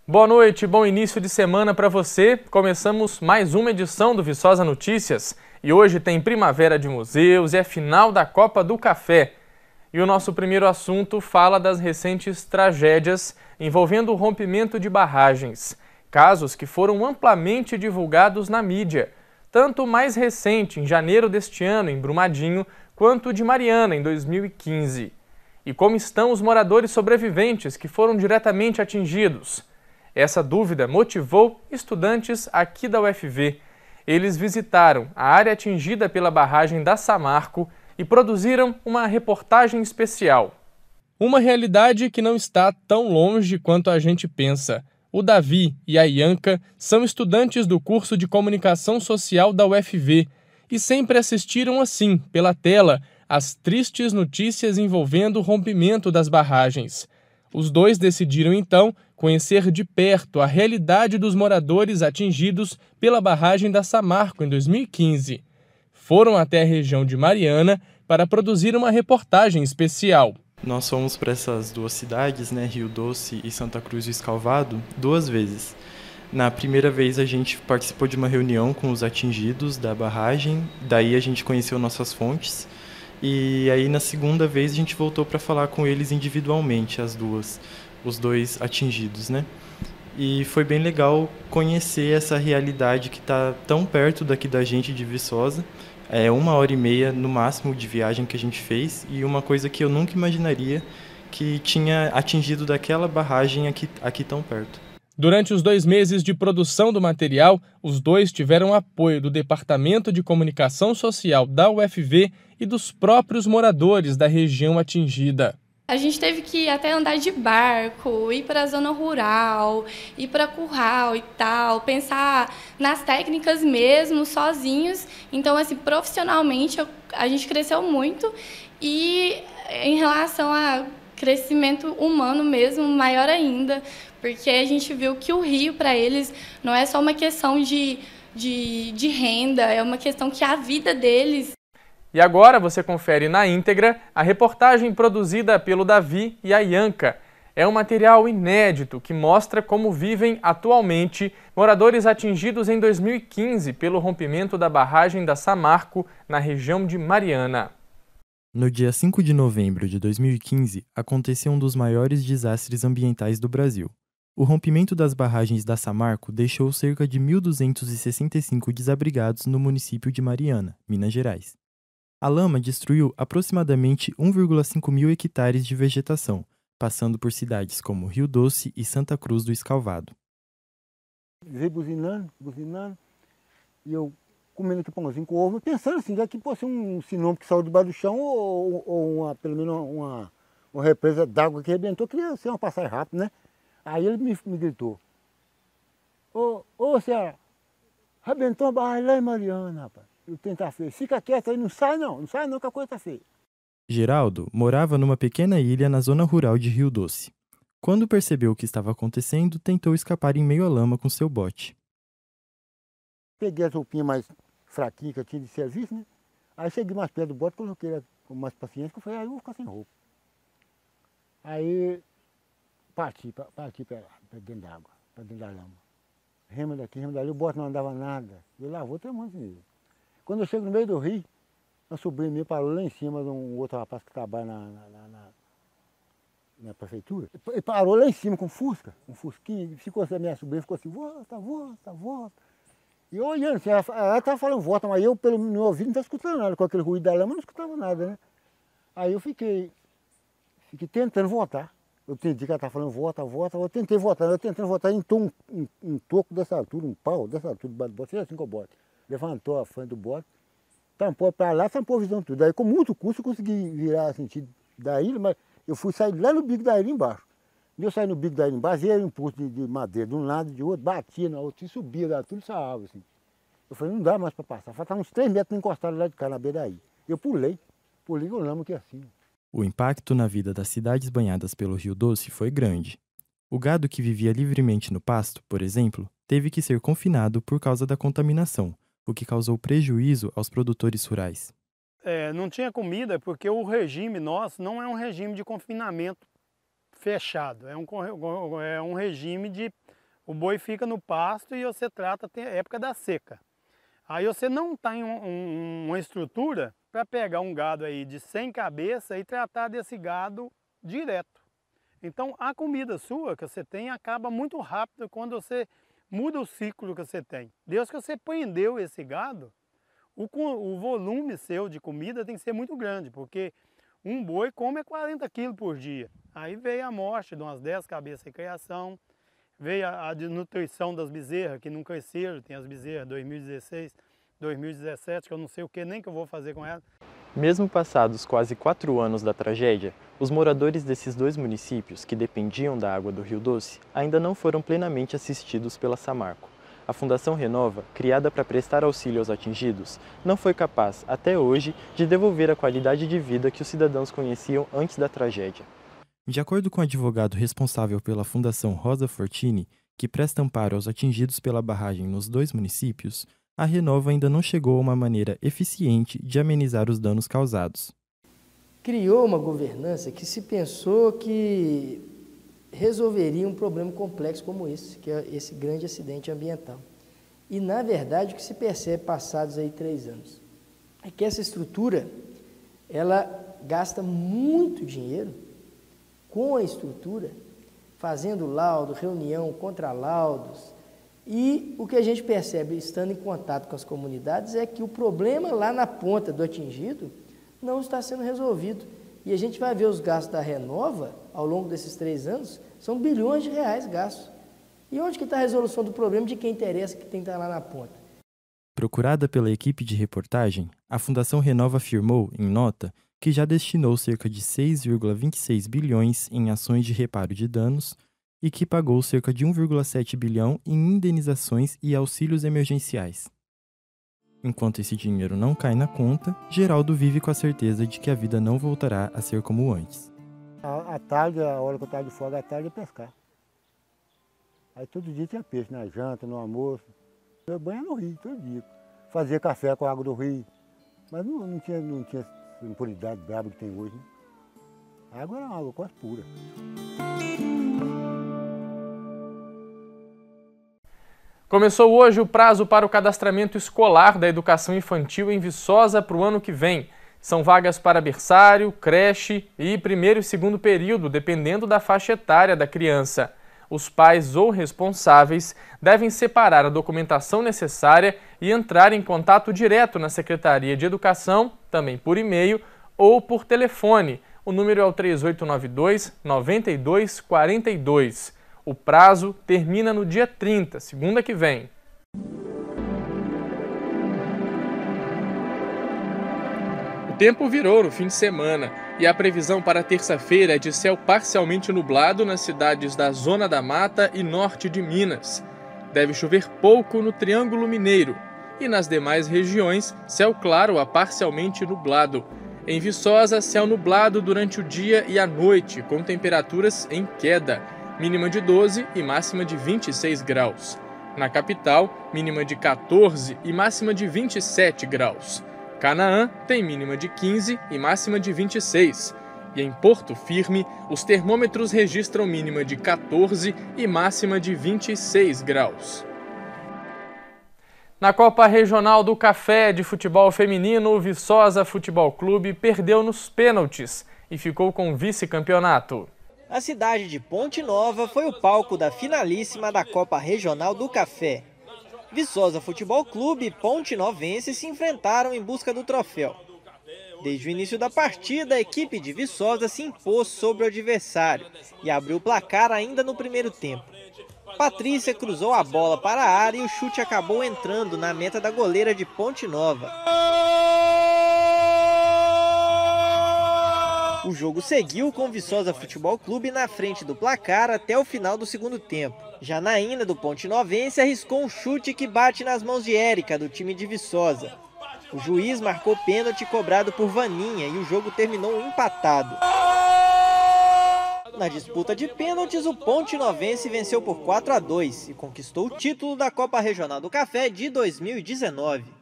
Boa noite, bom início de semana para você. Começamos mais uma edição do Viçosa Notícias e hoje tem Primavera de Museus e é final da Copa do Café. E o nosso primeiro assunto fala das recentes tragédias envolvendo o rompimento de barragens. Casos que foram amplamente divulgados na mídia, tanto o mais recente, em janeiro deste ano, em Brumadinho, quanto o de Mariana, em 2015. E como estão os moradores sobreviventes que foram diretamente atingidos? Essa dúvida motivou estudantes aqui da UFV. Eles visitaram a área atingida pela barragem da Samarco e produziram uma reportagem especial. Uma realidade que não está tão longe quanto a gente pensa. O Davi e a Ianca são estudantes do curso de Comunicação Social da UFV e sempre assistiram assim, pela tela, as tristes notícias envolvendo o rompimento das barragens. Os dois decidiram, então, conhecer de perto a realidade dos moradores atingidos pela barragem da Samarco em 2015. Foram até a região de Mariana para produzir uma reportagem especial. Nós fomos para essas duas cidades, Rio Doce e Santa Cruz do Escalvado, 2 vezes. Na primeira vez a gente participou de uma reunião com os atingidos da barragem, daí a gente conheceu nossas fontes. E aí na segunda vez a gente voltou para falar com eles individualmente, os dois atingidos, E foi bem legal conhecer essa realidade que está tão perto daqui da gente de Viçosa. É 1h30 no máximo de viagem que a gente fez e uma coisa que eu nunca imaginaria que tinha atingido daquela barragem aqui tão perto. Durante os 2 meses de produção do material, os dois tiveram apoio do Departamento de Comunicação Social da UFV e dos próprios moradores da região atingida. A gente teve que até andar de barco, ir para a zona rural, ir para curral e tal, pensar nas técnicas mesmo, sozinhos. Então, assim, profissionalmente, a gente cresceu muito e em relação a crescimento humano mesmo, maior ainda, porque a gente viu que o rio, para eles, não é só uma questão de renda, é uma questão que a vida deles. E agora você confere na íntegra a reportagem produzida pelo Davi e a Ianca. É um material inédito que mostra como vivem atualmente moradores atingidos em 2015 pelo rompimento da barragem da Samarco, na região de Mariana. No dia 5 de novembro de 2015, aconteceu um dos maiores desastres ambientais do Brasil. O rompimento das barragens da Samarco deixou cerca de 1.265 desabrigados no município de Mariana, Minas Gerais. A lama destruiu aproximadamente 1,5 mil hectares de vegetação, passando por cidades como Rio Doce e Santa Cruz do Escalvado. Veio buzinando, e eu comendo aqui pãozinho com ovo, pensando assim, que fosse um sinônimo que saiu debaixo do chão ou pelo menos uma represa d'água que arrebentou, queria ser uma passagem rápida, Aí ele me gritou, ô Ceará, arrebentou uma barragem lá em Mariana, rapaz. O tempo tá feio. Fica quieto aí, não sai não que a coisa tá feia. Geraldo morava numa pequena ilha na zona rural de Rio Doce. Quando percebeu o que estava acontecendo, tentou escapar em meio à lama com seu bote. Peguei as roupinhas mais fraquinhas que eu tinha de serviço, Aí cheguei mais perto do bote, coloquei ela com mais paciência, que eu falei, aí eu vou ficar sem roupa. Aí parti para dentro d'água, para dentro da lama. Rema daqui, rema dali, o bote não andava nada. Eu lavou até muito nele. Quando eu chego no meio do rio, uma sobrinha minha parou lá em cima de um outro rapaz que trabalha na prefeitura. Ele parou lá em cima com Fusca, um Fusquinha, ficou assim, a minha sobrinha ficou assim, volta. E eu olhando assim, ela estava falando volta, mas eu pelo meu ouvido não estava escutando nada, com aquele ruído da lama eu não escutava nada, Aí eu fiquei tentando voltar. Eu entendi que ela estava falando volta, eu tentei voltar, entrou um toco dessa altura, um pau dessa altura debaixo do bote, assim com o bote. Levantou a frente do bote, tampou para lá, tampou a visão tudo. Aí com muito custo eu consegui virar sentido da ilha, mas eu fui sair lá no bico da ilha embaixo. E eu saí no bico da ilha embaixo, e era um posto de madeira de um lado e de outro, batia na outra e subia da tudo essa árvore assim. Eu falei, não dá mais para passar, faltava uns 3 metros encostado lá de cá na beira da ilha. Eu pulei com lama aqui assim. O impacto na vida das cidades banhadas pelo Rio Doce foi grande. O gado que vivia livremente no pasto, por exemplo, teve que ser confinado por causa da contaminação, o que causou prejuízo aos produtores rurais. Não tinha comida porque o regime nosso não é um regime de confinamento fechado, é um regime O boi fica no pasto e você trata até a época da seca. Aí você não tem uma estrutura para pegar um gado aí de 100 cabeças e tratar desse gado direto. Então a comida sua que você tem acaba muito rápido quando você muda o ciclo que você tem. Desde que você prendeu esse gado, o volume seu de comida tem que ser muito grande, porque um boi come 40 quilos por dia. Aí veio a morte de umas 10 cabeças de criação, veio a desnutrição das bezerras, que não cresceram, tem as bezerras 2016, 2017, que eu não sei o que nem que eu vou fazer com elas. Mesmo passados quase 4 anos da tragédia, os moradores desses 2 municípios, que dependiam da água do Rio Doce, ainda não foram plenamente assistidos pela Samarco. A Fundação Renova, criada para prestar auxílio aos atingidos, não foi capaz, até hoje, de devolver a qualidade de vida que os cidadãos conheciam antes da tragédia. De acordo com o advogado responsável pela Fundação Rosa Fortini, que presta amparo aos atingidos pela barragem nos 2 municípios, a Renova ainda não chegou a uma maneira eficiente de amenizar os danos causados. Criou uma governança que se pensou que resolveria um problema complexo como esse, que é esse grande acidente ambiental. E, na verdade, o que se percebe passados aí 3 anos é que essa estrutura, ela gasta muito dinheiro com a estrutura, fazendo laudo, reunião, contralaudos, e o que a gente percebe, estando em contato com as comunidades, é que o problema lá na ponta do atingido não está sendo resolvido. E a gente vai ver os gastos da Renova, ao longo desses 3 anos, são bilhões de reais gastos. E onde que está a resolução do problema de quem interessa, que tem que estar lá na ponta? Procurada pela equipe de reportagem, a Fundação Renova afirmou, em nota, que já destinou cerca de 6,26 bilhões em ações de reparo de danos e que pagou cerca de 1,7 bilhão em indenizações e auxílios emergenciais. Enquanto esse dinheiro não cai na conta, Geraldo vive com a certeza de que a vida não voltará a ser como antes. À tarde, a hora que eu estava de folga, à tarde, ia pescar. Aí todo dia tinha peixe, na janta, no almoço. Eu banho no rio, todo dia. Fazia café com a água do rio. Mas não tinha impunidade braba que tem hoje, né? A água era uma água quase pura. Começou hoje o prazo para o cadastramento escolar da educação infantil em Viçosa para o ano que vem. São vagas para berçário, creche e primeiro e segundo período, dependendo da faixa etária da criança. Os pais ou responsáveis devem separar a documentação necessária e entrar em contato direto na Secretaria de Educação, também por e-mail ou por telefone. O número é o 3892-9242. O prazo termina no dia 30, segunda que vem. O tempo virou no fim de semana e a previsão para terça-feira é de céu parcialmente nublado nas cidades da Zona da Mata e norte de Minas. Deve chover pouco no Triângulo Mineiro e nas demais regiões, céu claro a parcialmente nublado. Em Viçosa, céu nublado durante o dia e a noite, com temperaturas em queda. Mínima de 12 e máxima de 26 graus. Na capital, mínima de 14 e máxima de 27 graus. Canaã tem mínima de 15 e máxima de 26. E em Porto Firme, os termômetros registram mínima de 14 e máxima de 26 graus. Na Copa Regional do Café de Futebol Feminino, o Viçosa Futebol Clube perdeu nos pênaltis e ficou com o vice-campeonato. A cidade de Ponte Nova foi o palco da finalíssima da Copa Regional do Café. Viçosa Futebol Clube e Ponte Novense se enfrentaram em busca do troféu. Desde o início da partida, a equipe de Viçosa se impôs sobre o adversário e abriu o placar ainda no primeiro tempo. Patrícia cruzou a bola para a área e o chute acabou entrando na meta da goleira de Ponte Nova. O jogo seguiu com o Viçosa Futebol Clube na frente do placar até o final do segundo tempo. Janaína, do Ponte Novense, arriscou um chute que bate nas mãos de Érica, do time de Viçosa. O juiz marcou pênalti cobrado por Vaninha e o jogo terminou empatado. Na disputa de pênaltis, o Ponte Novense venceu por 4-2 e conquistou o título da Copa Regional do Café de 2019.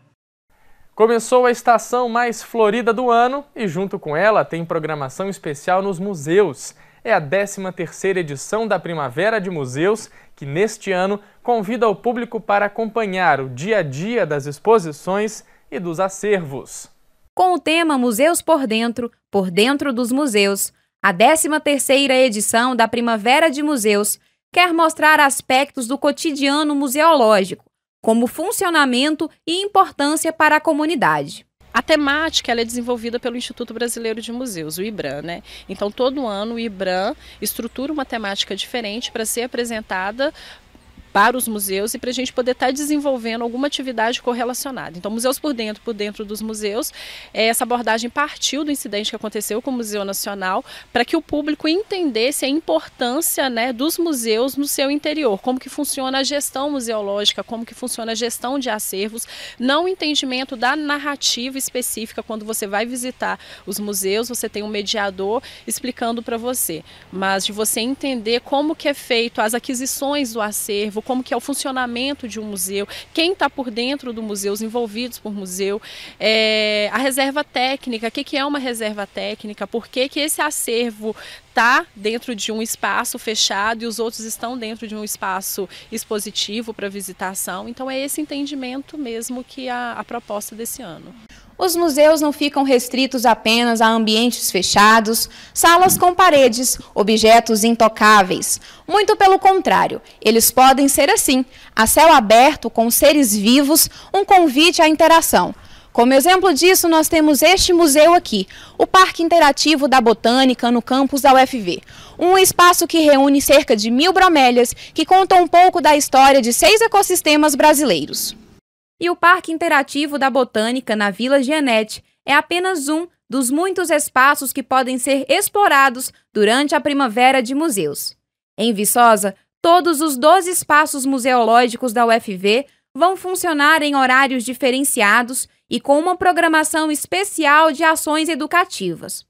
Começou a estação mais florida do ano e junto com ela tem programação especial nos museus. é a 13ª edição da Primavera de Museus, que neste ano convida o público para acompanhar o dia a dia das exposições e dos acervos. Com o tema Museus por dentro dos museus, a 13ª edição da Primavera de Museus quer mostrar aspectos do cotidiano museológico, como funcionamento e importância para a comunidade. A temática ela é desenvolvida pelo Instituto Brasileiro de Museus, o IBRAM, né? Então, todo ano o IBRAM estrutura uma temática diferente para ser apresentada para os museus e para a gente poder estar desenvolvendo alguma atividade correlacionada. Então, Museus por dentro dos museus, essa abordagem partiu do incidente que aconteceu com o Museu Nacional, para que o público entendesse a importância, né, dos museus no seu interior, como que funciona a gestão museológica, como que funciona a gestão de acervos, não o entendimento da narrativa específica. Quando você vai visitar os museus, você tem um mediador explicando para você, mas de você entender como que é feito as aquisições do acervo, como que é o funcionamento de um museu, quem está por dentro do museu, os envolvidos por museu, a reserva técnica, o que é uma reserva técnica, por que esse acervo está dentro de um espaço fechado e os outros estão dentro de um espaço expositivo para visitação. Então é esse entendimento mesmo que a proposta desse ano. Os museus não ficam restritos apenas a ambientes fechados, salas com paredes, objetos intocáveis. Muito pelo contrário, eles podem ser assim, a céu aberto, com seres vivos, um convite à interação. Como exemplo disso, nós temos este museu aqui, o Parque Interativo da Botânica, no campus da UFV. Um espaço que reúne cerca de 1000 bromélias, que contam um pouco da história de 6 ecossistemas brasileiros. E o Parque Interativo da Botânica, na Vila Giannetti, é apenas um dos muitos espaços que podem ser explorados durante a Primavera de Museus. Em Viçosa, todos os 12 espaços museológicos da UFV vão funcionar em horários diferenciados e com uma programação especial de ações educativas.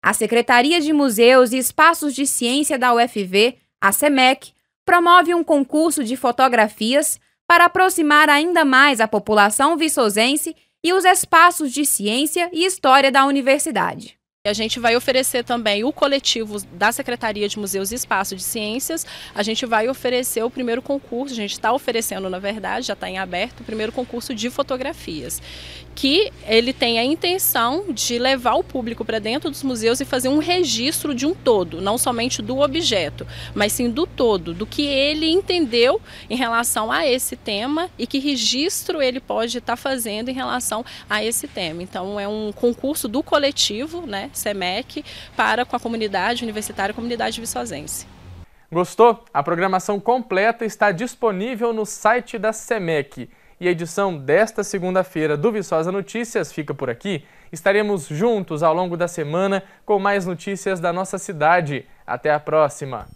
A Secretaria de Museus e Espaços de Ciência da UFV, a SEMEC, promove um concurso de fotografias para aproximar ainda mais a população viçosense e os espaços de ciência e história da universidade. A gente vai oferecer também o coletivo da Secretaria de Museus e Espaço de Ciências. A gente vai oferecer o primeiro concurso, a gente está oferecendo, na verdade, já está em aberto, o primeiro concurso de fotografias, que ele tem a intenção de levar o público para dentro dos museus e fazer um registro de um todo, não somente do objeto, mas sim do todo, do que ele entendeu em relação a esse tema e que registro ele pode estar fazendo em relação a esse tema. Então é um concurso do coletivo, né, SEMEC, para com a comunidade universitária, a comunidade viçosense. Gostou? A programação completa está disponível no site da SEMEC. E a edição desta segunda-feira do Viçosa Notícias fica por aqui. Estaremos juntos ao longo da semana com mais notícias da nossa cidade. Até a próxima!